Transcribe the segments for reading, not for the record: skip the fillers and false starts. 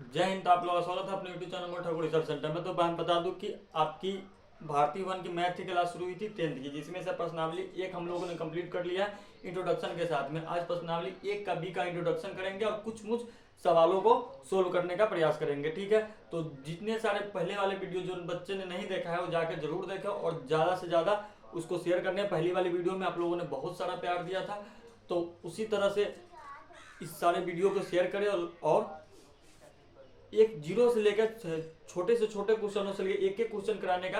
जय हिंद। आप लोगों का स्वागत है अपने यूट्यूब चैनल में ठाकुर रिसर्च सेंटर में। तो मैं बता दूं कि आपकी भारतीय वन की मैथ की क्लास शुरू हुई थी 10th की, जिसमें से प्रश्नावली एक हम लोगों ने कंप्लीट कर लिया है इंट्रोडक्शन के साथ में। आज प्रश्नावली एक का बी का इंट्रोडक्शन करेंगे और कुछ सवालों को सोल्व करने का प्रयास करेंगे। ठीक है, तो जितने सारे पहले वाले वीडियो जो बच्चे ने नहीं देखा है वो जाकर जरूर देखें और ज़्यादा से ज़्यादा उसको शेयर करने। पहली वाली वीडियो में आप लोगों ने बहुत सारा प्यार दिया था, तो उसी तरह से इस सारे वीडियो को शेयर करें और एक जीरो से लेकर छोटे से छोटे क्वेश्चनों से लेकर एक एक क्वेश्चन कराने का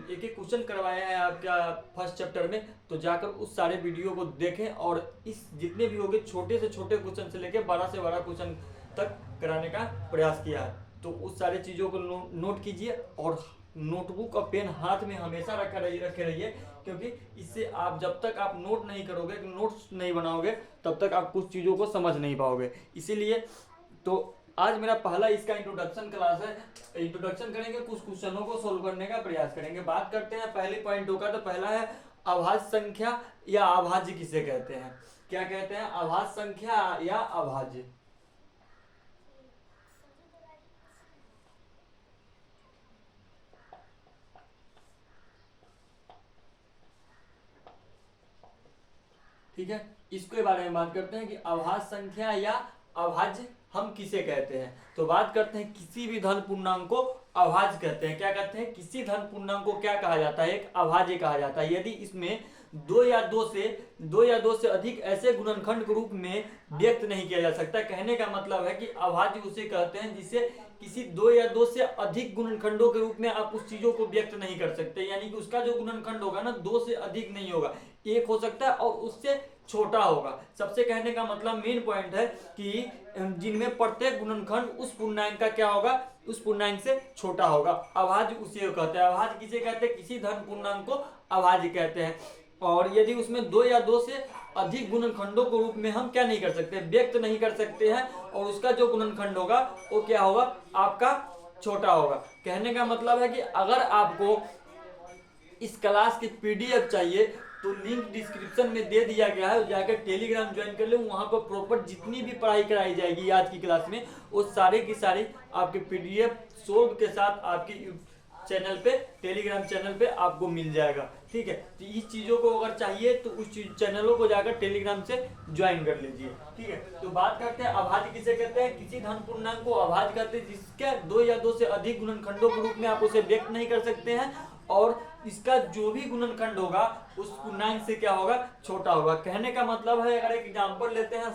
एक एक क्वेश्चन करवाया है आपका फर्स्ट चैप्टर में। तो जाकर उस सारे वीडियो को देखें और इस जितने भी होंगे छोटे से छोटे क्वेश्चन से लेकर बड़ा से बड़ा क्वेश्चन तक कराने का प्रयास किया है। तो उस सारे चीज़ों को नोट कीजिए और नोटबुक और पेन हाथ में हमेशा रखे रहिए, क्योंकि इससे आप जब तक आप नोट नहीं करोगे, नोट्स नहीं बनाओगे, तब तक आप कुछ चीज़ों को समझ नहीं पाओगे। इसीलिए तो आज मेरा पहला इसका इंट्रोडक्शन क्लास है। इंट्रोडक्शन करेंगे, कुछ क्वेश्चनों को सोल्व करने का प्रयास करेंगे। बात करते हैं पहले पॉइंटों का। तो पहला है अभाज्य संख्या या अभाज्य किसे कहते हैं। क्या कहते हैं? अभाज्य संख्या या अभाज्य। ठीक है, इसके बारे में बात करते हैं कि अभाज्य संख्या या अभाज्य हम किसे कहते हैं। तो बात करते हैं किसी भी धन पूर्णांक को अभाज्य कहते हैं। क्या कहते हैं? किसी धन पूर्णांक को क्या कहा जाता है? एक अभाज्य कहा जाता है यदि इसमें दो या दो से अधिक ऐसे गुणनखंड के रूप में व्यक्त नहीं किया जा सकता। कहने का मतलब है कि अभाज्य उसे कहते हैं जिसे किसी दो से अधिक गुणनखंडों के रूप में आप उस चीजों को व्यक्त नहीं कर सकते। यानी कि उसका जो गुणनखंड होगा ना, दो से अधिक नहीं होगा, एक हो सकता है और उससे छोटा होगा। सबसे कहने का मतलब मेन पॉइंट है कि जिनमें प्रत्येक गुणनखंड उस पूर्णांक का क्या होगा, उस पूर्णांक से छोटा होगा। अभाज्य उसे कहते हैं। अभाज्य किसे कहते हैं? किसी धन पूर्णांक को अभाज्य कहते हैं। और यदि उसमें दो से अधिक गुणनखंडों के रूप में हम क्या नहीं कर सकते, व्यक्त नहीं कर सकते हैं, और उसका जो गुणनखंड होगा वो क्या होगा, आपका छोटा होगा। कहने का मतलब है कि अगर आपको इस क्लास की पीडीएफ चाहिए तो लिंक डिस्क्रिप्शन में दे दिया गया है, जाकर टेलीग्राम ज्वाइन कर ले। वहां पर प्रॉपर जितनी भी पढ़ाई कराई जाएगी आज की क्लास में, वो सारे की सारी आपके पीडीएफ सोल्व के साथ आपके चैनल पे, टेलीग्राम चैनल पे आपको मिल जाएगा। ठीक है, तो इस चीजों को अगर चाहिए तो उस चैनलों को जाकर टेलीग्राम से ज्वाइन कर लीजिए। ठीक है, तो बात करते हैं अभाज्य किसे कहते हैं। किसी धन पूर्णांक को अभाज्य कहते हैं जिसके दो से अधिक गुणनखंडों के रूप में आप उसे व्यक्त नहीं कर सकते हैं, और इसका जो भी गुणनखंड होगा उस पूर्णांक से क्या होगा, छोटा होगा। कहने का मतलब है, अगर एक एग्जांपल लेते हैं,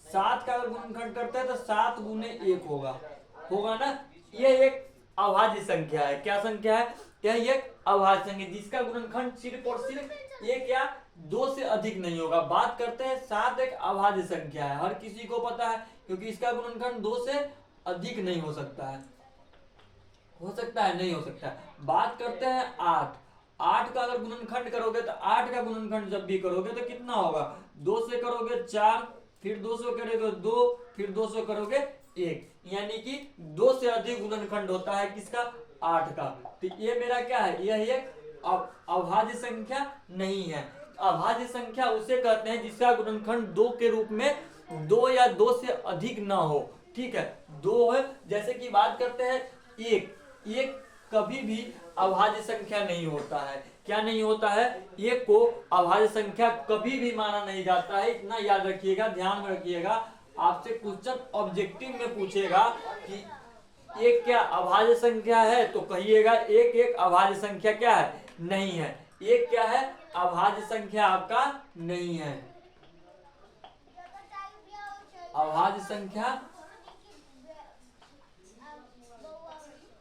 7 का अगर गुणनखंड करते हैं तो 7 गुने 1 होगा ना। यह एक अभाज्य संख्या है। क्या संख्या है? यह एक अभाज्य संख्या जिसका गुणनखंड सिर्फ और सिर्फ 1 या 2 से अधिक नहीं होगा। बात करते हैं 7 एक अभाज्य संख्या है, हर किसी को पता है, क्योंकि इसका गुणनखंड 2 से अधिक नहीं हो सकता है। हो सकता है? नहीं हो सकता है। बात करते हैं 8 का अगर गुणनखंड करोगे तो 8 का गुणनखंड जब भी करोगे तो कितना होगा, 2 से करोगे 4, फिर 200 करोगे 2, फिर 200 करोगे 1, यानी कि 2 से अधिक गुणनखंड होता है किसका, 8 का। तो ये मेरा क्या है, यह एक अभाज्य संख्या नहीं है। अभाज्य संख्या उसे कहते हैं जिसका गुणनखंड 2 के रूप में 2 या 2 से अधिक ना हो। ठीक है, 2 है। जैसे कि बात करते हैं 1 कभी भी अभाज्य संख्या नहीं होता है। क्या नहीं होता है? एक को अभाज्य संख्या कभी भी माना नहीं जाता है। इतना याद रखिएगा, ध्यान में रखिएगा। आपसे क्वेश्चन ऑब्जेक्टिव में पूछेगा कि एक क्या अभाज्य संख्या है, तो कहिएगा एक अभाज्य संख्या क्या है, नहीं है। एक क्या है, अभाज्य संख्या आपका नहीं है। अभाज्य संख्या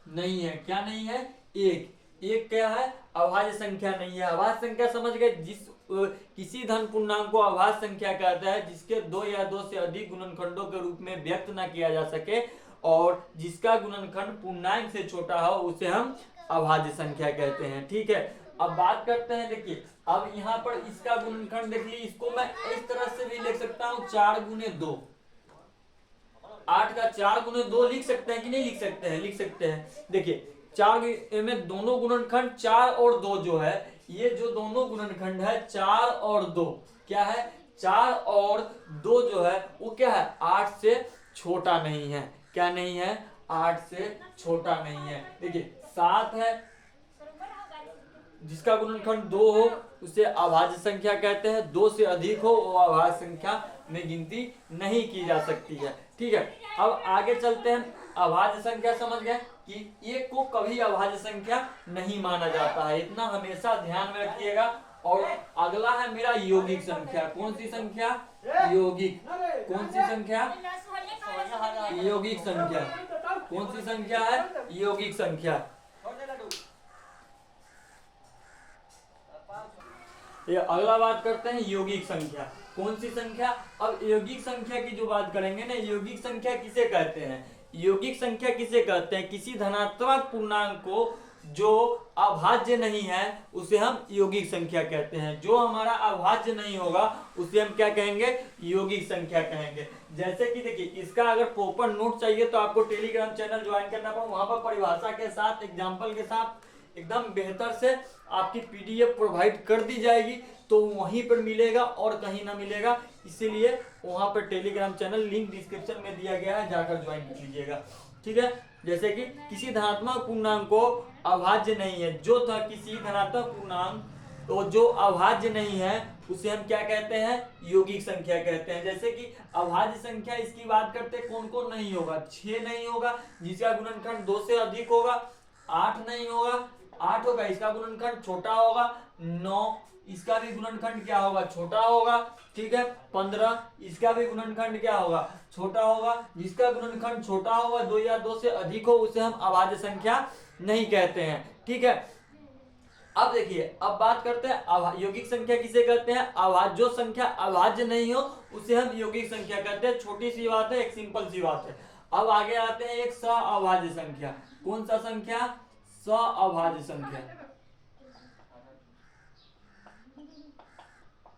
नहीं है। क्या नहीं है? एक क्या है, अभाज्य संख्या नहीं है। अभाज्य संख्या समझ गए, किसी धन पूर्णांक को अभाज्य संख्या कहता है जिसके 2 या 2 से अधिक गुणनखंडों के रूप में व्यक्त न किया जा सके और जिसका गुणनखंड पूर्णांक से छोटा हो, उसे हम अभाज्य संख्या कहते हैं। ठीक है, अब बात करते हैं, देखिए अब यहाँ पर इसका गुणनखंड देख लीजिए। इसको मैं इस तरह से भी लिख सकता हूँ, 4 गुने 2। 8 का 4 गुने 2 लिख सकते हैं कि नहीं लिख सकते हैं? लिख सकते हैं। देखिए 4 में दोनों गुणनखंड 4 और 2 जो है, ये जो दोनों गुणनखंड है 4 और 2 क्या है, 4 और 2 जो है वो क्या है, 8 से छोटा नहीं है। क्या नहीं है, 8 से छोटा नहीं है। देखिए 7 है, जिसका गुणनखंड 2 हो उसे अभाज्य संख्या कहते हैं। 2 से अधिक हो वो अभाज्य संख्या में गिनती नहीं की जा सकती है। ठीक है, अब आगे चलते हैं। अभाज्य संख्या समझ गए कि एक को कभी अभाज्य संख्या नहीं माना जाता है, इतना हमेशा ध्यान में रखिएगा। और अगला है मेरा यौगिक संख्या। कौन सी संख्या, यौगिक। कौन सी संख्या, यौगिक संख्या। कौन सी संख्या है, यौगिक संख्या। ये अगला बात करते हैं यौगिक संख्या। कौन सी संख्या, अब यौगिक संख्या की जो बात करेंगे ना, यौगिक संख्या किसे कहते हैं, यौगिक संख्या किसे कहते हैं, किसी धनात्मक पूर्णांक को जो अभाज्य नहीं है उसे हम यौगिक संख्या कहते हैं। जो हमारा अभाज्य नहीं होगा उसे हम क्या कहेंगे, यौगिक संख्या कहेंगे। जैसे कि देखिए, इसका अगर प्रॉपर नोट चाहिए तो आपको टेलीग्राम चैनल ज्वाइन करना पड़ेगा। वहां पर परिभाषा के साथ, एग्जाम्पल के साथ एकदम बेहतर से आपकी पीडीएफ प्रोवाइड कर दी जाएगी, तो वहीं पर मिलेगा और कहीं ना मिलेगा। इसीलिए वहां पर टेलीग्राम चैनल लिंक डिस्क्रिप्शन में दिया गया है, जाकर ज्वाइन कर लीजिएगा। ठीक है, जैसे कि किसी धनात्मक पूर्णांक को अभाज्य नहीं है, जो था किसी धनात्मक पूर्णांक तो जो अभाज्य नहीं है उसे हम क्या कहते हैं, यौगिक संख्या कहते हैं। जैसे कि अभाज्य संख्या इसकी बात करते हैं, कौन कौन नहीं होगा, 6 नहीं होगा जिसका गुणनखंड 2 से अधिक होगा, 8 नहीं होगा, 8 होगा इसका गुणनखंड छोटा होगा, 9 इसका भी गुणनखंड क्या होगा, छोटा होगा। ठीक है, 15 इसका भी गुणनखंड क्या होगा, छोटा होगा। जिसका गुणनखंड छोटा होगा, 2 या 2 से अधिक हो, उसे हम अभाज्य संख्या नहीं कहते हैं। ठीक है, अब देखिए, अब बात करते हैं यौगिक संख्या किसे कहते हैं, अभाज्य। जो संख्या अभाज्य नहीं हो उसे हम यौगिक संख्या कहते हैं। छोटी सी बात है, एक सिंपल सी बात है। अब आगे आते हैं एक सअभाज्य संख्या। कौन सा संख्या, सअभाज्य संख्या।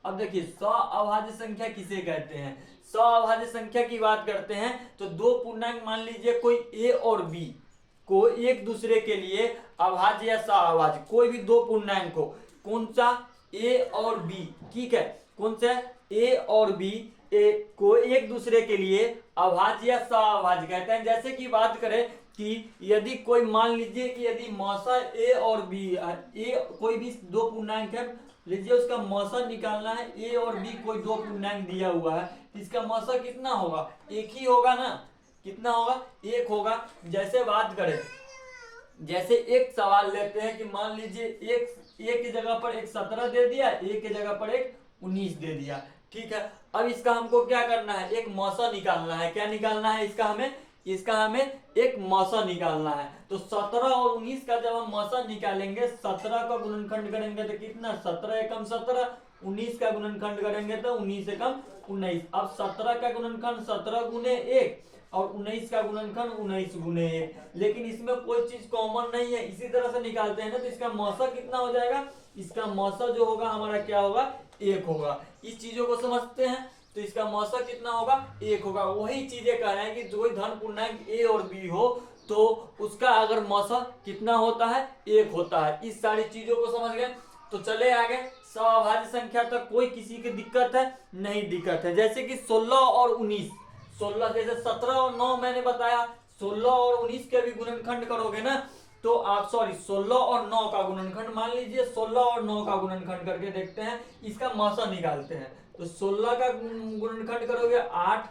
अब देखिए, सअभाज्य संख्या किसे कहते हैं, सअभाज्य संख्या की बात करते हैं तो दो पूर्णांक मान लीजिए, कोई ए और बी को एक दूसरे के लिए अभाज्य या सअभाज्य, कोई भी दो पूर्णांक को, कौन सा, ए और बी। ठीक है, कौन सा, ए और बी को एक दूसरे के लिए अभाज्य या सअभाज्य कहते हैं। जैसे कि बात करें कि यदि कोई मान लीजिए कि यदि मौसा ए और बी, ए कोई भी दो पूर्णांक है, लीजिए उसका मौसा निकालना है, ए और बी कोई दो पूर्णांक दिया हुआ है, इसका मौसा कितना होगा, एक ही होगा ना, कितना होगा, एक होगा। जैसे बात करें, जैसे एक सवाल लेते हैं कि मान लीजिए एक की जगह पर एक 17 दे दिया, एक की जगह पर एक 19 दे दिया। ठीक है, अब इसका हमको क्या करना है, एक मौसा निकालना है। क्या निकालना है इसका हमें एक मौसा निकालना है। तो 17 और 19 का जब हम मौसा निकालेंगे, 17 का गुणनखंड करेंगे तो कितना, 17 एकम 17, 19 का गुणनखंड करेंगे तो 19 एकम 19। अब 17 का गुणनखंड 17 गुने 1 और 19 का गुणनखंड 19 गुने 1, लेकिन इसमें कोई चीज कॉमन नहीं है। इसी तरह से निकालते हैं ना, तो इसका मौसा कितना हो जाएगा, इसका मौसा जो होगा हमारा क्या होगा, 1 होगा। इस चीजों को समझते हैं, तो इसका मौसा कितना होगा, 1 होगा। वही चीजें कह रहे हैं कि जो धन पूर्णांक ए और बी हो तो उसका अगर मौसा कितना होता है, 1 होता है। इस सारी चीजों को समझ गए, तो चले आगे। सअभाज्य संख्या तक कोई किसी की दिक्कत है, नहीं दिक्कत है। जैसे कि 16 और 19, 16 जैसे 17 और 9 मैंने बताया, 16 और 19 के भी गुणनखंड करोगे ना, तो आप 16 और 9 का गुणनखंड मान लीजिए, 16 और 9 का गुणनखंड करके देखते हैं, इसका मौसा निकालते हैं। तो 16 का गुणनखंड करोगे 8,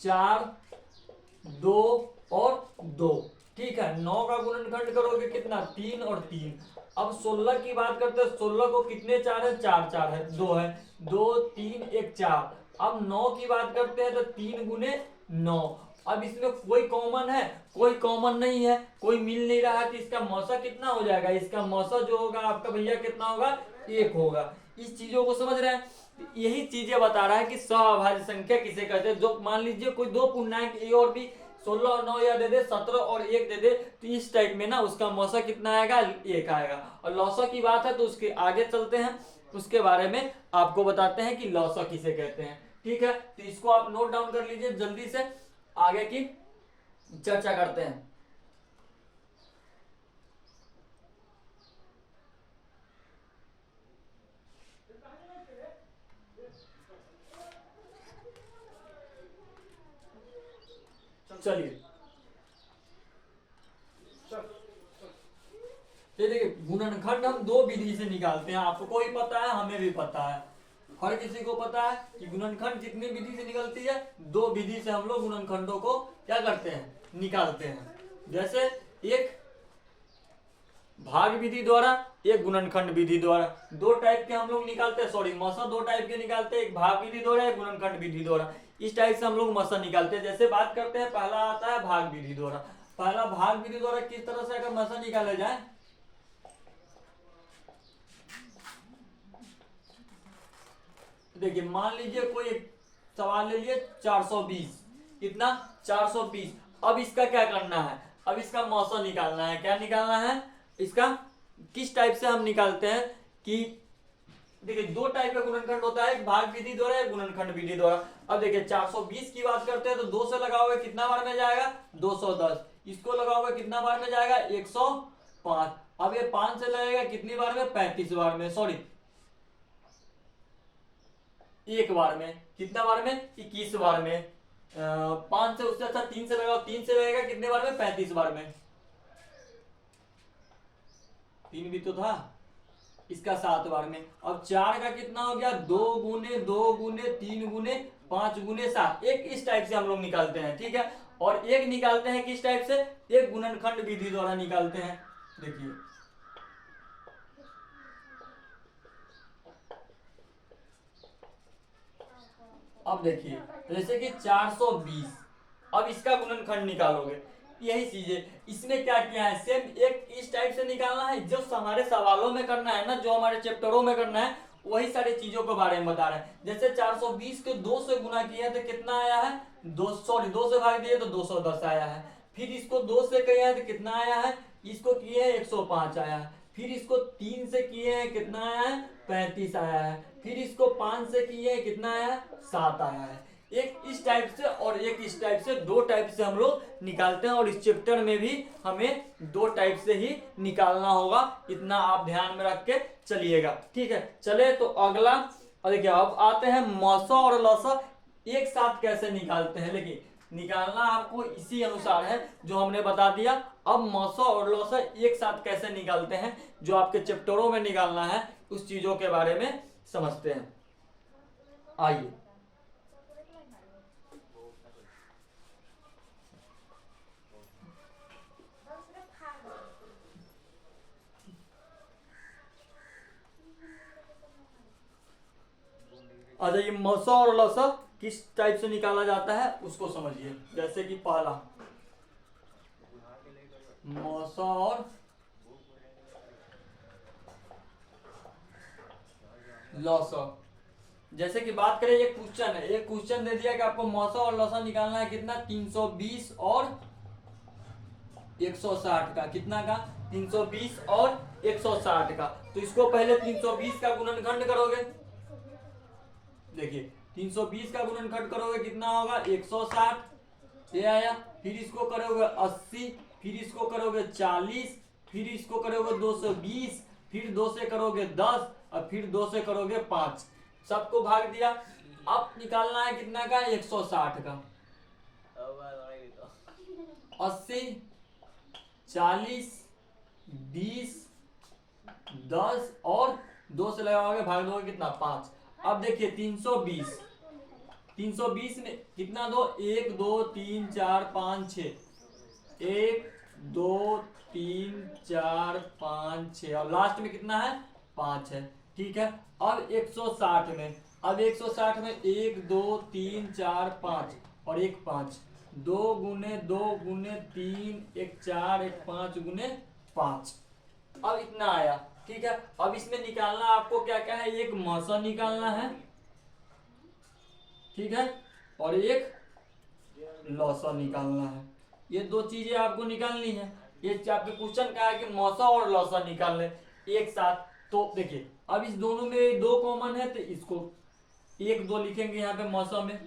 4, 2 और 2। ठीक है, 9 का गुणनखंड करोगे कितना, 3 और 3। अब 16 की बात करते हैं, 16 को कितने 4 है, 4 4 है, 2 है, 2 3 1 4। अब 9 की बात करते हैं तो 3 गुने 9। अब इसमें कोई कॉमन है, कोई कॉमन नहीं है, कोई मिल नहीं रहा है, तो इसका मौसा कितना हो जाएगा, इसका मौसा जो होगा आपका भैया कितना होगा, 1 होगा। इस चीजों को समझ रहे हैं, यही चीजें बता रहा है कि सअभाज्य संख्या किसे कहते हैं। जो मान लीजिए कोई दो पूर्णांक ए और बी 16 और 9 या दे दे, 17 और 1 दे दे, तो इस टाइप में ना उसका मौसा कितना आएगा, 1 आएगा। और लौसा की बात है तो उसके आगे चलते हैं, उसके बारे में आपको बताते हैं कि लौसा किसे कहते हैं। ठीक है, तो इसको आप नोट डाउन कर लीजिए, जल्दी से आगे की चर्चा करते हैं। चलिए ये देखिए, गुणनखंड हम दो विधि से निकालते हैं, आपको ही पता है, हमें भी पता है, हर किसी को पता है कि गुणनखंड कितनी विधि से निकलती है। दो विधि से हम लोग गुणनखंडों को क्या करते हैं, निकालते हैं। जैसे एक भाग विधि द्वारा, एक गुणनखंड विधि द्वारा, दो टाइप के हम लोग निकालते हैं, सॉरी मसा दो टाइप के निकालते हैं, एक भाग विधि द्वारा, एक गुणनखंड विधि द्वारा। इस टाइप से हम लोग मसा निकालते हैं। जैसे बात करते हैं, पहला आता है भाग विधि द्वारा। पहला भाग विधि द्वारा किस तरह से अगर मसा निकाला जाए, देखिए मान लीजिए कोई एक सवाल ले लिए 420, कितना 420। अब इसका क्या करना है, अब इसका मौसम निकालना है। क्या निकालना है इसका, किस टाइप से हम निकालते हैं कि देखिए दो टाइप का गुणनखंड होता है, एक भाग विधि द्वारा, एक गुणनखंड विधि द्वारा। अब देखिए 420 की बात करते हैं तो 2 से लगाओगे कितना बार में जाएगा, 210। इसको लगाओगे कितना बार में जाएगा, 105। अब ये 5 से लगेगा कितनी बार में, 35 बार में, सॉरी एक बार में, कितना बार में, 21 बार में। 5 से उससे अच्छा 3 से लगाओ, 3 से लगेगा कितने बार में, 35 बार में। 3 भी तो था, इसका 7 बार में। अब 4 का कितना हो गया, 2 गुने 2 गुने 3 गुने 5 गुने 7। एक इस टाइप से हम लोग निकालते हैं, ठीक है। और एक निकालते हैं किस टाइप से, एक गुणनखंड विधि द्वारा निकालते हैं। देखिए अब देखिए जैसे कि 420, अब इसका गुणनखंड निकालोगे, यही चीज है। इसमें क्या किया है, सेम एक इस टाइप से निकालना है, जो हमारे सवालों में करना है ना, जो हमारे चैप्टरों में करना है, वही सारी चीजों के बारे में बता रहे हैं। जैसे 420 के 2 से गुना किया तो कितना आया है, 2 से भाग दिए तो 210 आया है। फिर इसको 2 से किया है तो कितना आया है, इसको किए हैं 105 आया है। फिर इसको 3 से किए हैं कितना आया है, 35 आया है। फिर इसको 5 से किए हैं कितना आया है, 7 आया है। एक इस टाइप से और एक इस टाइप से, दो टाइप से हम लोग निकालते हैं। और इस चैप्टर में भी हमें दो टाइप से ही निकालना होगा, इतना आप ध्यान में रख के चलिएगा, ठीक है। चले तो अगला देखिए, अब आते हैं मौसा और लौसा एक साथ कैसे निकालते हैं। लेकिन निकालना आपको इसी अनुसार है जो हमने बता दिया। अब मौसा और लौसा एक साथ कैसे निकालते हैं, जो आपके चैप्टरों में निकालना है, उस चीजों के बारे में समझते हैं। आइए अच्छा, ये मौसा और लौसा किस टाइप से निकाला जाता है उसको समझिए। जैसे कि पहला मौसा और लौसा, जैसे कि बात करें, एक क्वेश्चन है, एक क्वेश्चन दे दिया कि आपको मौसा और लौसा निकालना है, कितना 320 और 160 का, कितना का 320 और 160 का। तो इसको पहले 320 का गुणनखंड करोगे, देखिए 320 का गुणनखंड करोगे कितना होगा, 160 ये आया। फिर इसको करोगे 80, फिर इसको करोगे 40, फिर इसको करोगे 220, फिर 2 से करोगे 10 और फिर 2 से करोगे 5, सबको भाग दिया। अब निकालना है कितना का, 160 का। 80 40 20 10 और 2 से लगाओगे, भाग दोगे कितना, 5। अब देखिए 320 में कितना दो, 1 2 3 4 5 6, 1 2 3 4 5 6 और लास्ट में कितना है, 5 है, ठीक है। अब 160 में, अब 160 में 1 2 3 4 5 और 1 5, 2 गुने 2 गुने 3 1 4 1 5 गुने 5, अब इतना आया, ठीक है। अब इसमें निकालना आपको क्या क्या है, एक मौसा निकालना है, ठीक है, और एक लौसा निकालना है। ये दो चीजें आपको निकालनी है। ये आपके क्वेश्चन का है कि मौसा और लौसा निकाल ले एक साथ। तो देखिए अब इस दोनों में 2 कॉमन है तो इसको 1 2 लिखेंगे यहाँ पे मौसा में,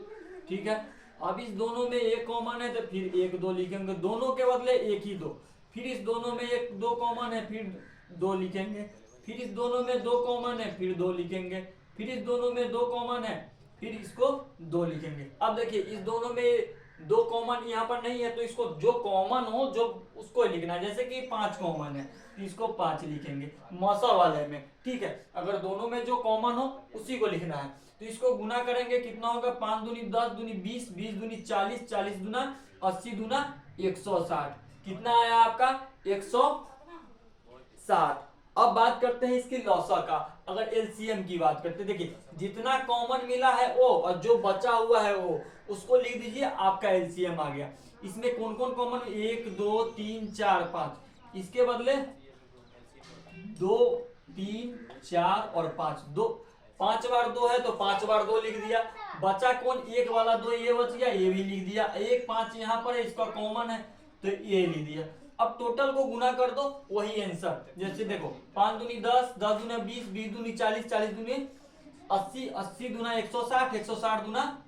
ठीक है। अब इस दोनों में 1 कॉमन है तो फिर 1 2 लिखेंगे, दोनों के बदले 1 ही 2। फिर इस दोनों में 1 2 कॉमन है, फिर 2 लिखेंगे। फिर इस दोनों में 2 कॉमन है, फिर 2 लिखेंगे। फिर इस दोनों में 2 कॉमन है, फिर इसको 2 लिखेंगे। अब देखिए इस दोनों में दो कॉमन यहाँ पर नहीं है तो इसको जो कॉमन हो जो उसको लिखना है। जैसे कि 5 कॉमन है तो इसको 5 लिखेंगे मौसा वाले में, ठीक है। अगर दोनों में जो कॉमन हो उसी को लिखना है। तो इसको गुना करेंगे, कितना होगा, 5 दूनी 10, दूनी 20, 20 दूनी 40, 40 दूना 80, दूना 160। कितना आया आपका 160। अब बात करते हैं इसकी लौसा का। अगर एलसीएम की बात करते हैं, देखिए जितना कॉमन मिला है वो और जो बचा हुआ है वो, उसको लिख दीजिए, आपका एलसीएम आ गया। इसमें कौन कौन कॉमन, 1 2 3 4 5, इसके बदले 2 3 4 और 5, 2 5 बार 2 है तो 5 बार 2 लिख दिया। बचा कौन, एक वाला 2 ये बच गया, ये भी लिख दिया। 1 5 यहाँ पर है, इसका कॉमन है तो ये लिख दिया। अब टोटल को गुना कर दो, वही आंसर। जैसे देखो 5 दूनी 10, 10 दूना 20, 20 दूनी 40, 40 दूनी 80, 80 दूना 160, 160 दूना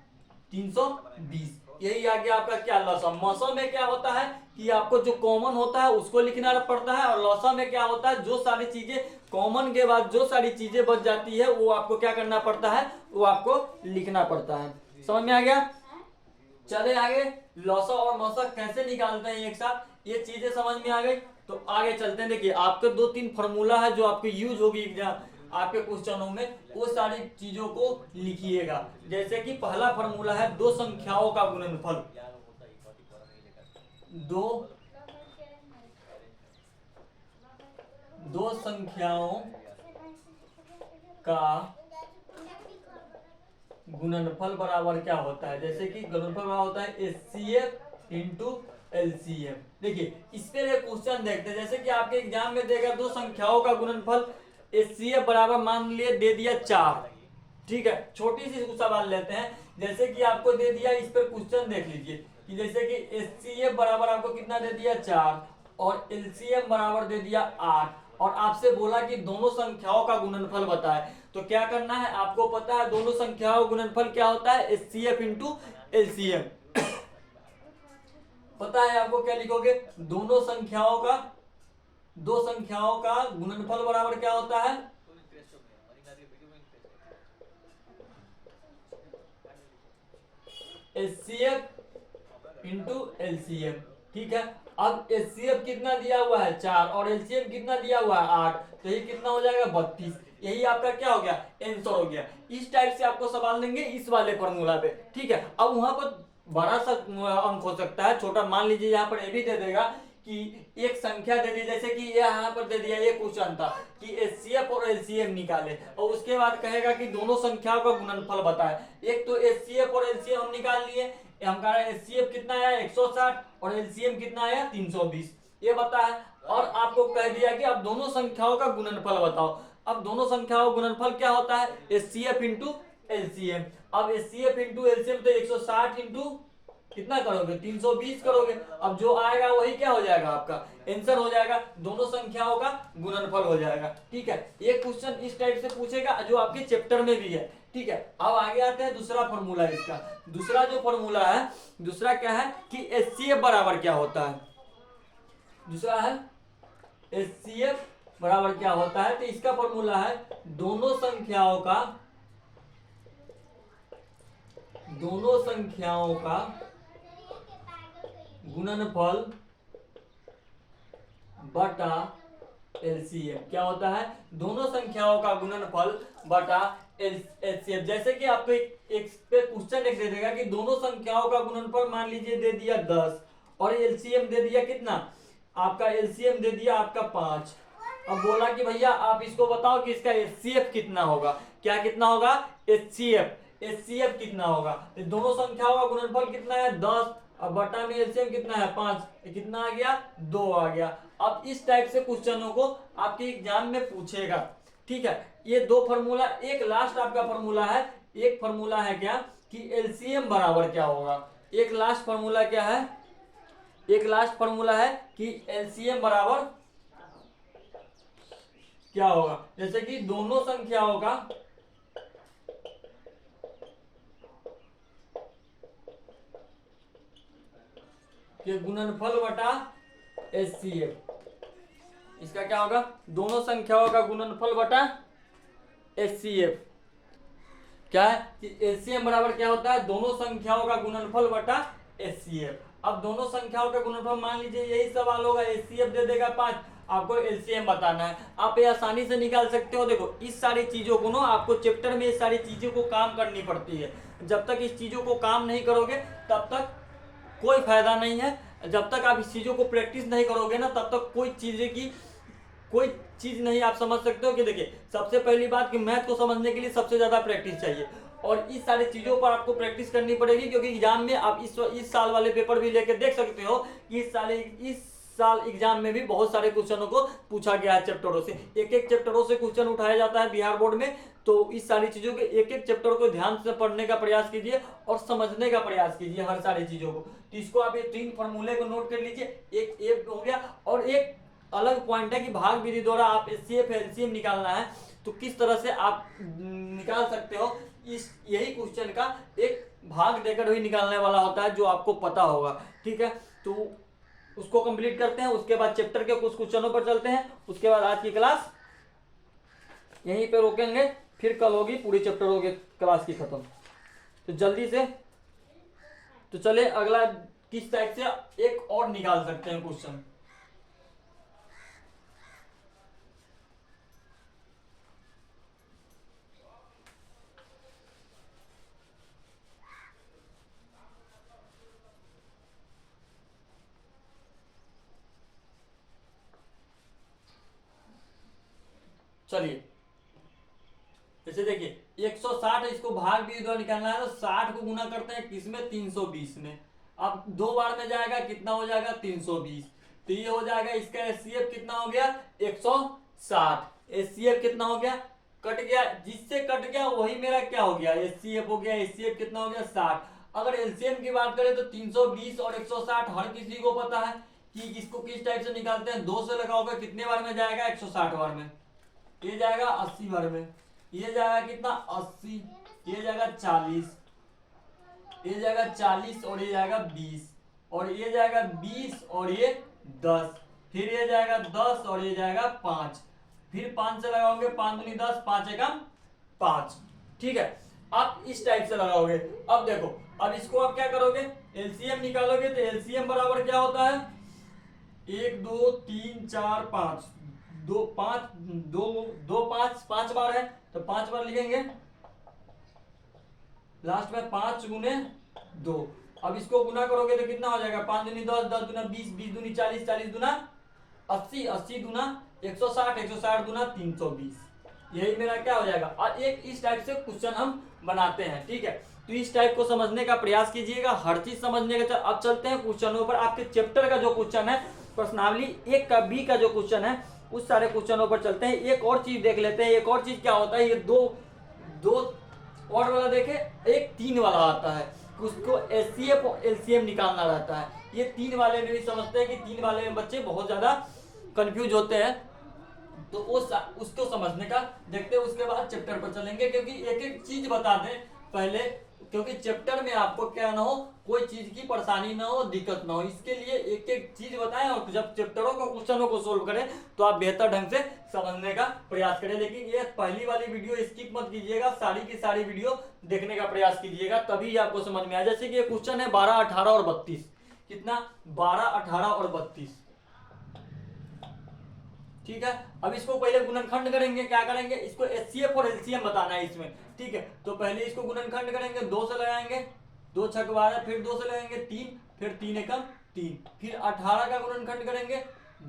320। यही आ गया आपका क्या, लौसम। मौसम में क्या होता है कि आपको जो कॉमन होता है उसको लिखना पड़ता है, और लौसम में क्या होता है, जो सारी चीजें कॉमन के बाद जो सारी चीजें बच जाती है वो आपको क्या करना पड़ता है, वो आपको लिखना पड़ता है। समझ में आ गया। चले आगे, लौसा और मौसा कैसे निकालते हैं एक साथ, ये चीजें समझ में आ गई। तो आगे चलते हैं। देखिए आपके 2-3 फॉर्मूला है जो आपके यूज होगी आपके क्वेश्चनों में, वो सारी चीजों को लिखिएगा। जैसे कि पहला फॉर्मूला है दो संख्याओं का गुणनफल। दो संख्याओं का गुणनफल बराबर क्या होता है। जैसे कि गुणनफल बराबर होता है एचसीएफ इंटू एलसीएम। देखिए इस पे एक क्वेश्चन देखते हैं। जैसे कि आपके एग्जाम में देगा दो संख्याओं का गुणनफल, एचसीएफ बराबर मान लिए दे दिया 4, ठीक है। छोटी सी सवाल लेते हैं। जैसे कि आपको दे दिया, इस पर क्वेश्चन देख लीजिए कि जैसे कि एचसीएफ बराबर आपको कितना दे दिया 4 और एलसीएम बराबर दे दिया 8, और आपसे बोला कि दोनों संख्याओं का गुणनफल बताए। तो क्या करना है, आपको पता है दोनों संख्याओं का गुणनफल क्या होता है, एचसीएफ इंटू एलसीएम। पता है आपको, क्या लिखोगे, दो संख्याओं का गुणनफल बराबर क्या होता है, एचसीएफ इंटू एलसीएम, ठीक है। अब एचसीएफ कितना दिया हुआ है 4 और एलसीएम कितना दिया हुआ है 8, तो ये कितना हो जाएगा 32। यही आपका क्या हो गया, आंसर हो गया। इस टाइप से आपको सवाल देंगे इस वाले फॉर्मूला पे, ठीक है। अब वहां पर बड़ा सा अंक हो सकता है, छोटा मान लीजिए यहाँ पर ये भी दे देगा कि एक संख्या दे दी, जैसे कि यहाँ पर दे दिया, ये क्वेश्चन था कि एचसीएफ और एलसीएम निकाले, और उसके बाद कहेगा कि दोनों संख्याओं का गुणनफल बताए। एक तो एचसीएफ और एलसीएम हम निकाल लिए, हमारा एचसीएफ कितना आया 160 और एलसीएम कितना आया 320, ये बताया। और आपको कह दिया कि अब दोनों संख्याओं का गुणनफल बताओ। अब दोनों संख्याओं का गुणनफल क्या होता है, एचसीएफ इंटू एलसीएम। अब एचसीएफ इंटू एलसीएम तो 160 इंटू कितना करोगे 320 करोगे। अब जो आएगा वही क्या हो जाएगा, आपका आंसर हो जाएगा, दोनों संख्याओं का गुणनफल हो जाएगा, ठीक है। ये क्वेश्चन इस टाइप से पूछेगा जो आपके चैप्टर में भी है, ठीक है। अब आगे आते हैं दूसरा फॉर्मूला इसका। दूसरा जो फॉर्मूला है, दूसरा क्या है कि एचसीएफ बराबर क्या होता है। दूसरा है एचसीएफ बराबर क्या होता है, तो इसका फॉर्मूला है दोनों संख्याओं का गुणनफल बटा एलसीएम। क्या होता है, दोनों संख्याओं का गुणनफल बटा एलसीएम। जैसे कि आपको एक पे क्वेश्चन दे देगा कि दोनों संख्याओं का गुणनफल मान लीजिए दे दिया 10 और एलसीएम दे दिया कितना, आपका एलसीएम दे दिया आपका 5। अब बोला कि भैया आप इसको बताओ कि इसका एचसीएफ कितना होगा। क्या कितना होगा, एचसीएफ कितना होगा। तो दोनों संख्याओं का गुणनफल कितना है 10, अब बटा में एलसीएम कितना है 5, कितना आ गया 2 आ गया। अब इस टाइप से क्वेश्चनों को आपके एग्जाम में पूछेगा, ठीक है। ये दो फॉर्मूला, एक लास्ट आपका फॉर्मूला है, एक फॉर्मूला है क्या कि एलसीएम बराबर क्या होगा। एक लास्ट फॉर्मूला क्या है, एक लास्ट फॉर्मूला है कि एलसीएम बराबर क्या होगा। जैसे कि दोनों संख्याओं का गुणनफल बटा एचसीएफ, इसका क्या होगा, दोनों संख्याओं का गुणनफल बटा एचसीएफ। क्या है कि एचसीएम बराबर क्या होता है, दोनों संख्याओं का गुणनफल बटा HCF। अब दोनों संख्याओं का गुणनफल मान लीजिए, यही सवाल होगा, HCF दे देगा 5, आपको LCM बताना है। आप ये आसानी से निकाल सकते हो। देखो इस सारी चीजों को ना आपको चैप्टर में इस सारी चीजों को काम करनी पड़ती है। जब तक इस चीजों को काम नहीं करोगे तब तक कोई फायदा नहीं है। जब तक आप इस चीजों को प्रैक्टिस नहीं करोगे ना तब तक कोई चीज नहीं आप समझ सकते हो। कि देखिए सबसे पहली बात कि मैथ को समझने के लिए सबसे ज्यादा प्रैक्टिस चाहिए, और इस सारी चीजों पर आपको प्रैक्टिस करनी पड़ेगी, क्योंकि एग्जाम में आप इस साल वाले पेपर भी लेकर देख सकते हो कि इस साल एग्जाम में भी बहुत सारे क्वेश्चनों को पूछा गया है चैप्टरों से। एक एक चैप्टरों से क्वेश्चन उठाया जाता है बिहार बोर्ड में। तो इस सारी चीजों के एक एक चैप्टर को ध्यान से पढ़ने का प्रयास कीजिए और समझने का प्रयास कीजिए हर सारी चीजों को। तो इसको आप ये 3 फॉर्मूले को नोट कर लीजिए। एक हो गया, और एक अलग पॉइंट है कि भाग विधि द्वारा आप HCF LCM निकालना है तो किस तरह से आप निकाल सकते हो। यही क्वेश्चन का एक भाग देकर ही निकालने वाला होता है जो आपको पता होगा। ठीक है, तो उसको कंप्लीट करते हैं, उसके बाद चैप्टर के कुछ क्वेश्चनों पर चलते हैं, उसके बाद आज की क्लास यहीं पे रोकेंगे, फिर कल होगी पूरी चैप्टरों के क्लास की खत्म। तो जल्दी से तो चले अगला किस टाइप से एक और निकाल सकते हैं क्वेश्चन। चलिए जैसे देखिए 160 इसको भाग भी द्वारा निकालना है, तो 60 को गुना करते हैं किसमें 320 में। अब 2 बार में जाएगा, कितना हो जाएगा 320। तो ये हो जाएगा इसका HCF कितना हो गया 160। HCF कितना हो गया, कट गया, जिससे कट गया वही मेरा क्या हो गया HCF हो गया। HCF कितना हो गया 60। अगर LCM की बात करें तो 320 और 160 हर किसी को पता है कि इसको किस टाइप से निकालते हैं। 2 से लगाओगे कितने बार में जाएगा 160 बार में, ये जाएगा 80 बार में, ये जाएगा कितना 80, ये जाएगा 40, ये जाएगा 40 और ये जाएगा 20, और ये जाएगा 20 और ये 10, फिर ये जाएगा 10 और ये जाएगा 5, फिर 5 से लगाओगे 5 दूनी 10, 5 एकम 5। ठीक है, आप इस टाइप से लगाओगे। अब देखो अब इसको आप क्या करोगे, LCM निकालोगे तो LCM बराबर क्या होता है 1 2 3 4 5, 2 5 2 5 5 बार है तो 5 बार लिखेंगे, लास्ट में 5 गुने 2। अब इसको गुना करोगे तो कितना हो जाएगा 5 दूनी 10, 10 दूना 20, 20 दूनी 40, 40 दूना 80, 80 दूना 160, 160 दूना 320। यही मेरा क्या हो जाएगा। और एक इस टाइप से क्वेश्चन हम बनाते हैं। ठीक है, तो इस टाइप को समझने का प्रयास कीजिएगा, हर चीज समझने का। अब चलते हैं क्वेश्चनों पर। आपके चैप्टर का जो क्वेश्चन है प्रश्नावली 1 का B का जो क्वेश्चन है उस सारे क्वेश्चनों पर चलते हैं। एक और चीज देख लेते हैं, एक और चीज क्या होता है, ये दो और वाला देखे, एक 3 वाला आता है, उसको HCF और LCM निकालना रहता है। ये 3 वाले में भी समझते हैं कि 3 वाले में बच्चे बहुत ज्यादा कंफ्यूज होते हैं, तो उसको समझने का देखते हैं, उसके बाद चैप्टर पर चलेंगे। क्योंकि एक एक चीज बता दें पहले, क्योंकि चैप्टर में आपको क्या ना हो, कोई चीज की परेशानी ना हो, दिक्कत ना हो, इसके लिए एक एक चीज बताएं। और जब चैप्टरों को क्वेश्चनों को सोल्व करें तो आप बेहतर ढंग से समझने का प्रयास करें। लेकिन ये पहली वाली वीडियो स्किप मत कीजिएगा, सारी की सारी वीडियो देखने का प्रयास कीजिएगा, तभी आपको समझ में आए। जैसे कि ये क्वेश्चन है 12 18 और 32, कितना 12 18 और 32। ठीक है, अब इसको पहले गुणनखंड करेंगे। क्या करेंगे, इसको HCF और LCM बताना है इसमें। ठीक है, तो पहले इसको गुणनखंड करेंगे, 2 से लगाएंगे, 2 छक 12, फिर 2 से लगाएंगे 3, फिर 3 एकम 3, फिर 18 का गुणनखंड करेंगे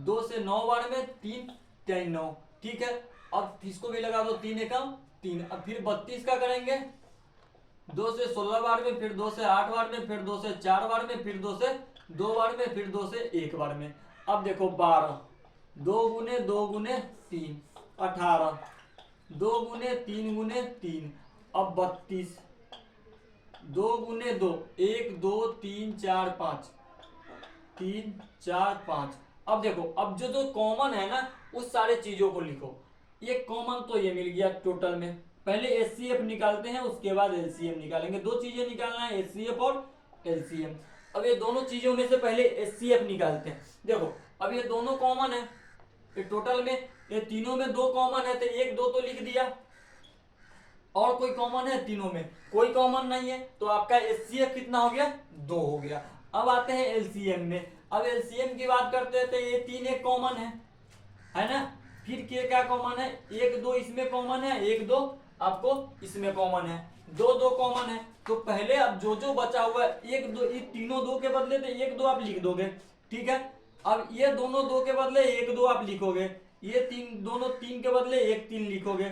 2 से 9 बार में 3 3 9। ठीक है, अब इसको भी लगा दो 3 एकम 3। अब फिर 32 का करेंगे 2 से 16 बार में, फिर 2 से 8 बार में, फिर 2 से 4 बार में, फिर 2 से 2 बार में, फिर 2 से 1 बार में। अब देखो 12, 2 गुने 2 गुने 3 18, 2 गुने 3 गुने 3, अब 32, 2 गुने 2 1 2 3 4 5, 3 4 5। अब देखो अब जो कॉमन है ना उस सारे चीजों को लिखो। ये कॉमन तो ये मिल गया टोटल में। पहले HCF निकालते हैं, उसके बाद LCM निकालेंगे। 2 चीजें निकालना है, HCF और LCM। अब ये दोनों चीजों में से पहले HCF निकालते हैं। देखो अब ये दोनों कॉमन है, ये टोटल में ये तीनों में 2 कॉमन है, तो 1 2 तो लिख दिया। और कोई कॉमन है, तीनों में कोई कॉमन नहीं है, तो आपका HCF कितना हो गया 2 हो गया। अब आते हैं एलसीएम में। अब एलसीएम की बात करते हैं तो ये 3 एक कॉमन है ना। फिर क्या कॉमन है, 1 2 इसमें कॉमन है, 1 2 आपको इसमें कॉमन है, 2 2 कॉमन है। तो पहले अब जो बचा हुआ है 1 2, ये तीनों 2 के बदले तो 1 2 आप लिख दोगे, ठीक है। अब ये दोनों 2 के बदले 1 2 आप लिखोगे, ये दोनों 3 के बदले 1 3 लिखोगे,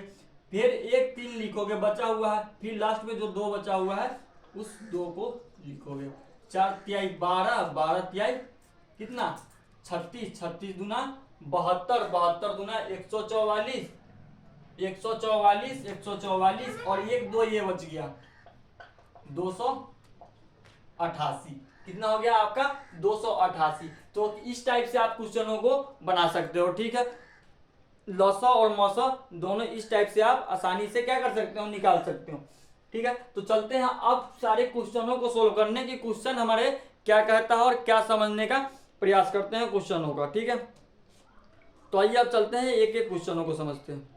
फिर 1 3 लिखोगे बचा हुआ है, फिर लास्ट में जो 2 बचा हुआ है उस 2 को लिखोगे। 4 तिहाई 12, 12 तिहाई कितना 36, 36 दूना 72, 72 दूना 144, 144, 144 और 1 2 ये बच गया 288। कितना हो गया आपका 288। तो इस टाइप से आप क्वेश्चनों को बना सकते हो, ठीक है। लॉसा और मौसा दोनों इस टाइप से आप आसानी से क्या कर सकते हो, निकाल सकते हो, ठीक है। तो चलते हैं अब सारे क्वेश्चनों को सोल्व करने की, क्वेश्चन हमारे क्या कहता है और क्या समझने का प्रयास करते हैं क्वेश्चनों का, ठीक है। तो आइए अब चलते हैं एक एक क्वेश्चनों को समझते हैं।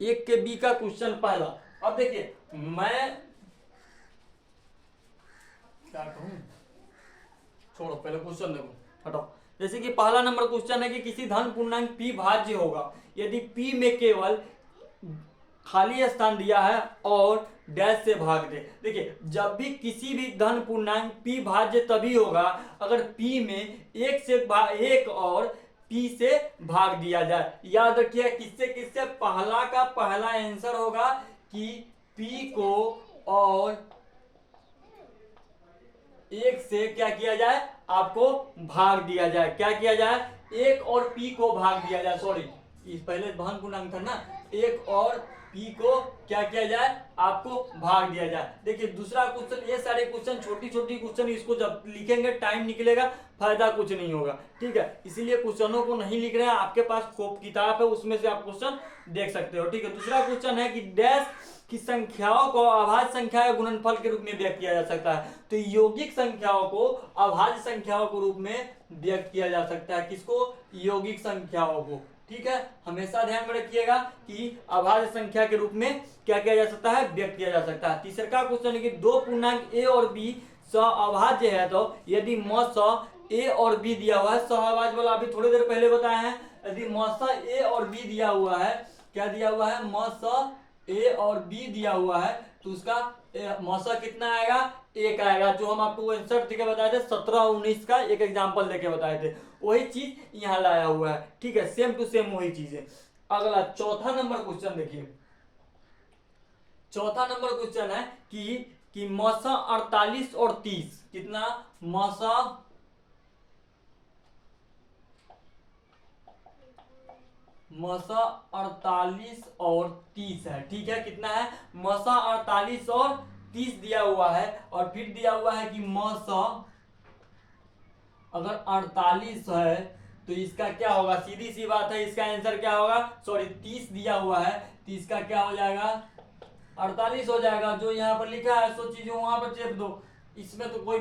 एक के बी का क्वेश्चन पहला। अब देखिए मैं क्या कहूं, छोड़ो पहले क्वेश्चन देखो, हटाओ। जैसे कि पहला नंबर क्वेश्चन है कि किसी धन पूर्णांक p भाज्य होगा यदि p में केवल खाली स्थान दिया है और डैश से भाग दे। देखिए जब भी किसी भी धन पूर्णांक p भाज्य तभी होगा अगर p में एक और p से भाग दिया जाए। याद रखिए किससे किससे, पहला का पहला आंसर होगा कि p को और एक से क्या किया जाए, आपको भाग दिया जाए। क्या किया जाए, एक और p को भाग दिया जाए, सॉरी इस पहले धन पूर्णांक था ना, एक और p को क्या किया जाए, आपको भाग दिया जाए। देखिए दूसरा क्वेश्चन, ये सारे क्वेश्चन छोटी छोटी क्वेश्चन, इसको जब लिखेंगे टाइम निकलेगा, फायदा कुछ नहीं होगा, ठीक है। इसीलिए क्वेश्चनों को नहीं लिख रहे हैं, आपके पास किताब है उसमें से आप क्वेश्चन देख सकते हो, ठीक है। दूसरा क्वेश्चन है कि डैश की संख्याओं को अभाज्य संख्या या गुणनफल के रूप में व्यक्त किया जा सकता है। तो यौगिक संख्याओं को अभाज्य संख्याओं के रूप में व्यक्त किया जा सकता है। किसको, यौगिक संख्याओं को, ठीक है। हमेशा ध्यान में रखिएगा कि अभाज्य संख्या के रूप में क्या किया जा सकता है, व्यक्त किया जा सकता है। तीसरा क्वेश्चन है कि दो पूर्णांक a और b सहअभाज्य है तो यदि म a और b दिया हुआ है, सहअभाज्य वाला अभी थोड़ी देर पहले बताया है, यदि म a और b दिया हुआ है, क्या दिया हुआ है, म a और b दिया हुआ है तो उसका मौसा कितना आएगा, 1 आएगा। जो हम आपको आंसर देके बताए थे 17 19 का एक एग्जांपल देके बताए थे, वही चीज यहाँ लाया हुआ है, ठीक है। सेम टू सेम वही चीज है। अगला चौथा नंबर क्वेश्चन देखिए, चौथा नंबर क्वेश्चन है कि मौसा 48 और 30, कितना, मौसा 48 और 30 है, ठीक है। कितना है, मौसा 48 और 30 दिया हुआ है, और फिर दिया हुआ है कि मौसा अगर 48 है तो इसका क्या होगा, सीधी सी बात है, इसका आंसर क्या होगा, सॉरी 30 दिया हुआ है तो इसका क्या हो जाएगा, 48 हो जाएगा। जो यहाँ पर लिखा है सो चीजें वहां पर चेप दो, इसमें तो कोई,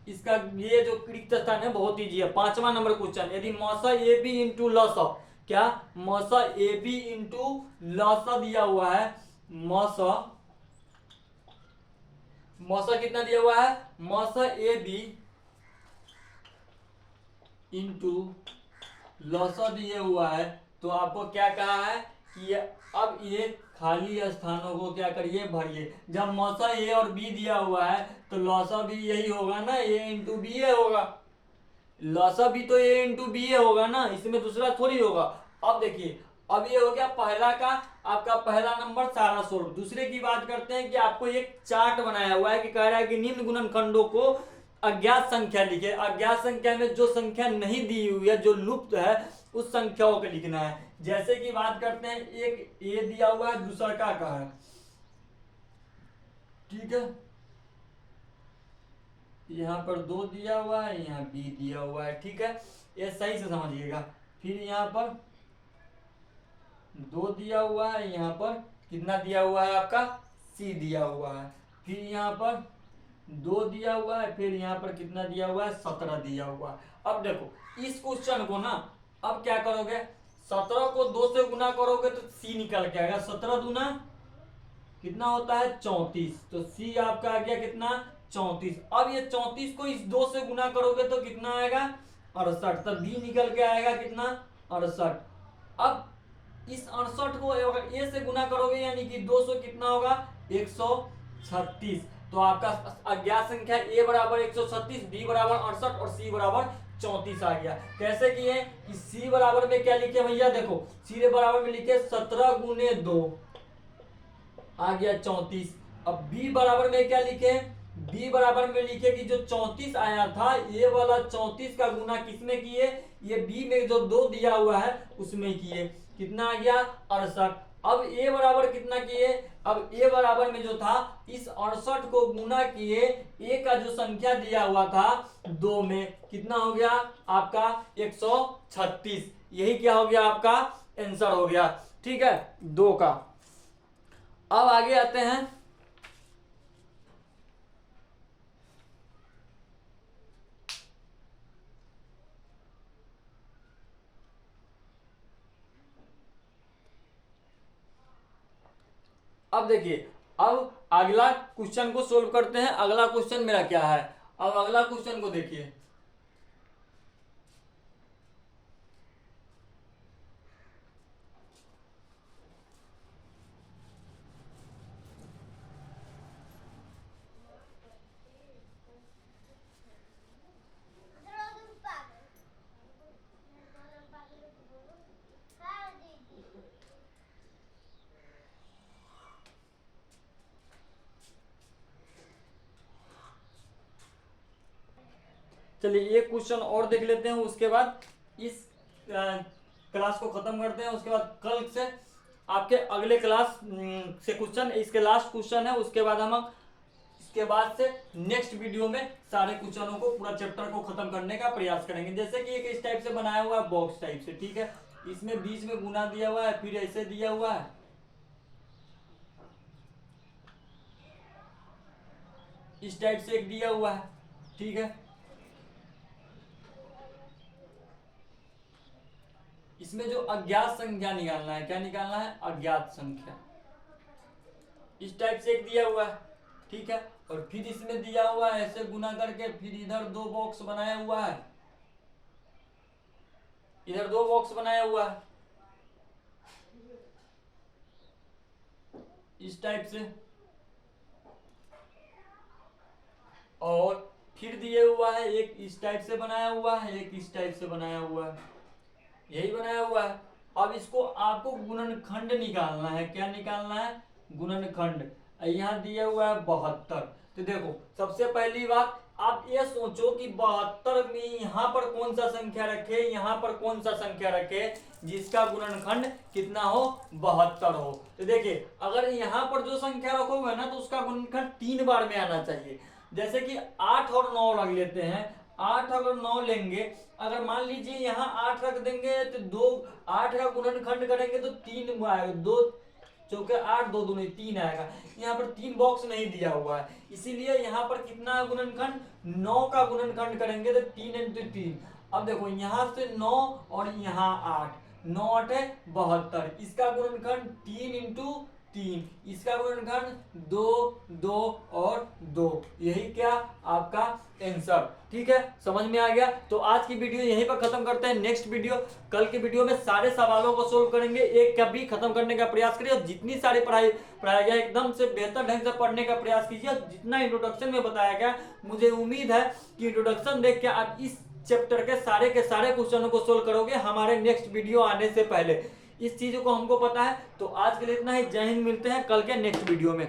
इसका ये जो रिक्त स्थान है बहुत ईजी है। पांचवा नंबर क्वेश्चन, यदि मौसा ए बी इंटू लसा, क्या, मौसा ए बी इंटू लसा दिया हुआ है, मौसा कितना दिया हुआ है, मौसा ए बी इंटू लसा दिए हुआ है, तो आपको क्या कहा है कि अब ये खाली स्थानों को क्या करिए, भरिए। जब मौसा ए और बी दिया हुआ है तो लौसा भी यही होगा ना, ए इंटू बी ए होगा, लौसा भी तो ए इंटू बी ए होगा ना, इसमें दूसरा थोड़ी होगा। अब देखिए अब ये हो गया पहला का आपका पहला नंबर सारा सोल्व। दूसरे की बात करते हैं कि आपको एक चार्ट बनाया हुआ है कि कह रहा है कि निम्न गुणनखंडों को अज्ञात संख्या लिखे। अज्ञात संख्या में जो संख्या नहीं दी हुई है, जो लुप्त है, उस संख्याओं को लिखना है। जैसे कि बात करते हैं, एक ए दिया हुआ है, दूसरा का है, ठीक है, यहाँ पर 2 दिया हुआ है, यहाँ बी दिया हुआ है, ठीक है, ये सही से समझिएगा। फिर यहाँ पर 2 दिया हुआ है, यहाँ पर कितना दिया हुआ है आपका, सी दिया हुआ है, फिर यहाँ पर 2 दिया हुआ है, फिर यहाँ पर कितना दिया हुआ है, 17 दिया हुआ है। अब देखो इस क्वेश्चन को ना, अब क्या करोगे, 17 को 2 से गुना करोगे तो सी निकल के आएगा। 17 दूना कितना होता है 34, तो सी आपका आ गया कितना 34। अब ये 34 को इस 2 से गुना करोगे तो कितना आएगा 68, तब बी निकल के आएगा कितना 68। अब इस 68 को अगर ए से गुना करोगे यानी कि 200 कितना होगा 136, तो आपका अज्ञात संख्या ए बराबर 136, बी बराबर 68 और सी बराबर 34 आ गया। कैसे किए कि सी बराबर में क्या लिखे भैया, देखो सी बराबर में लिखे 17 गुने 2 आ गया 34। अब बी बराबर में क्या लिखे, बी बराबर में लिखे कि जो 34 आया था ये वाला 34 का गुना किसमें किए, ये बी में जो 2 दिया हुआ है उसमें किए, कितना आ गया 68। अब ए बराबर कितना किए, अब ए बराबर में जो था इस 68 को गुना किए ए का जो संख्या दिया हुआ था 2 में, कितना हो गया आपका 136। यही क्या हो गया आपका आंसर हो गया, ठीक है 2 का। अब आगे आते हैं अब देखिए, अब अगला क्वेश्चन को सोल्व करते हैं। अगला क्वेश्चन मेरा क्या है, अब अगला क्वेश्चन को देखिए। चलिए एक क्वेश्चन और देख लेते हैं, उसके बाद इस क्लास को खत्म करते हैं। उसके बाद कल से आपके अगले क्लास से क्वेश्चन, इसके लास्ट क्वेश्चन है, उसके बाद हम इसके बाद से नेक्स्ट वीडियो में सारे क्वेश्चनों को पूरा चैप्टर को खत्म करने का प्रयास करेंगे। जैसे कि एक इस टाइप से बनाया हुआ है बॉक्स टाइप से, ठीक है, इसमें बीच में गुना दिया हुआ है, फिर ऐसे दिया हुआ है, इस टाइप से एक दिया हुआ है, ठीक है। इसमें जो अज्ञात संख्या निकालना है, क्या निकालना है अज्ञात संख्या, इस टाइप से एक दिया हुआ है, ठीक है। और फिर इसमें दिया हुआ है ऐसे गुना करके, फिर इधर 2 बॉक्स बनाया हुआ है, इधर 2 बॉक्स बनाया हुआ है इस टाइप से, और फिर दिए हुआ है एक इस टाइप से बनाया हुआ है, एक इस टाइप से बनाया हुआ है, यही बनाया हुआ है। अब इसको आपको गुणनखंड निकालना है, क्या निकालना है गुणनखंड। यहाँ दिया हुआ है 72, तो देखो सबसे पहली बात आप ये सोचो कि 72 में यहाँ पर कौन सा संख्या रखे, यहाँ पर कौन सा संख्या रखे जिसका गुणनखंड कितना हो 72 हो। तो देखिए अगर यहाँ पर जो संख्या रखोगे ना तो उसका गुणनखंड 3 बार में आना चाहिए। जैसे कि 8 और 9 रख लेते हैं, 8 अगर 9 लेंगे, अगर मान लीजिए यहाँ 8 रख देंगे तो 8 का गुणनखंड करेंगे तो 3 आएगा, 2 चौके 8, 2 दूनी 3 आएगा। यहाँ पर 3 बॉक्स नहीं दिया हुआ है, इसीलिए यहाँ पर कितना है गुणनखंड 9 का गुणनखंड करेंगे तो 3 × 3। अब देखो यहाँ से 9 और यहाँ 8, 9 8 है 72, इसका गुणनखंड 3 × 3, इसका गुणनखंड 2 2 और 2, यही क्या आपका आंसर, ठीक है समझ में आ गया। तो आज की वीडियो यहीं पर खत्म करते हैं। नेक्स्ट वीडियो कल के वीडियो में सारे सवालों को सोल्व करेंगे, एक का भी खत्म करने का प्रयास करिए। और जितनी सारी पढ़ाया गया एकदम से बेहतर ढंग से पढ़ने का प्रयास कीजिए। जितना इंट्रोडक्शन में बताया गया, मुझे उम्मीद है कि इंट्रोडक्शन देख के आप इस चैप्टर के सारे क्वेश्चनों को सोल्व करोगे हमारे नेक्स्ट वीडियो आने से पहले। इस चीज को हमको पता है। तो आज के लिए इतना ही, जय हिंद, मिलते हैं कल के नेक्स्ट वीडियो में।